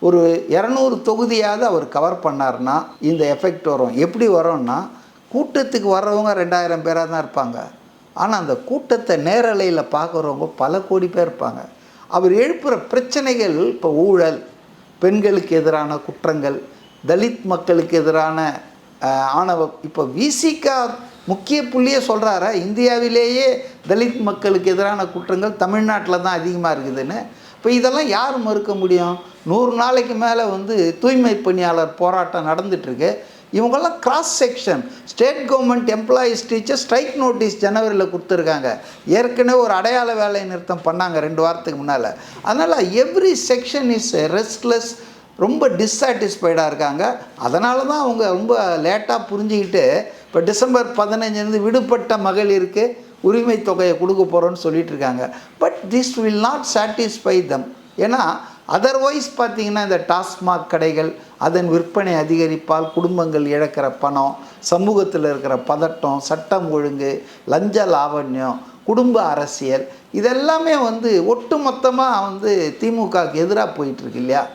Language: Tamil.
ஒரு 200 தொகுதியாவது அவர் கவர் பண்ணார்னா இந்த எஃபெக்ட் வரும். எப்படி வரும்னா, கூட்டத்துக்கு வர்றவங்க 2000 பேராக தான் இருப்பாங்க. ஆனால் அந்த கூட்டத்தை நேரலையில் பார்க்குறவங்க பல கோடி பேர் இருப்பாங்க. அவர் எழுப்புகிற பிரச்சனைகள், இப்போ ஊழல், பெண்களுக்கு எதிரான குற்றங்கள், தலித் மக்களுக்கு எதிரான ஆணவம். இப்போ விசிகா முக்கிய புள்ளியே சொல்கிறாரா, இந்தியாவிலேயே தலித் மக்களுக்கு எதிரான குற்றங்கள் தமிழ்நாட்டில் தான் அதிகமாக இருக்குதுன்னு. இப்போ இதெல்லாம் யார் மறுக்க முடியும்? 100 நாளைக்கு மேலே தூய்மை பணியாளர் போராட்டம் நடந்துகிட்ருக்கு. இவங்கெல்லாம் cross section. State government employees teacher strike notice ஜனவரியில் கொடுத்துருக்காங்க. ஏற்கனவே ஒரு அடையாள வேலை நிறுத்தம் பண்ணாங்க 2 வாரத்துக்கு முன்னால். அதனால் எவ்ரி செக்ஷன் இஸ் ரெஸ்ட்லெஸ், ரொம்ப டிஸ்சாட்டிஸ்ஃபைடாக இருக்காங்க. அதனால தான் அவங்க ரொம்ப லேட்டாக புரிஞ்சுக்கிட்டு இப்போ டிசம்பர் 15 விடுபட்ட மகளிருக்கு உரிமை தொகையை கொடுக்க போகிறோன்னு சொல்லிட்டு இருக்காங்க. But this will not satisfy them. ஏன்னா அதர்வைஸ் பார்த்திங்கன்னா இந்த டாஸ்மாக் கடைகள், அதன் விற்பனை அதிகரிப்பால் குடும்பங்கள் இழக்கிற பணம், சமூகத்தில் இருக்கிற பதட்டம், சட்டம் ஒழுங்கு, லஞ்ச லாவண்யம், குடும்ப அரசியல், இதெல்லாமே ஒட்டு மொத்தமாக திமுகவுக்கு எதிராக போயிட்டுருக்கு இல்லையா?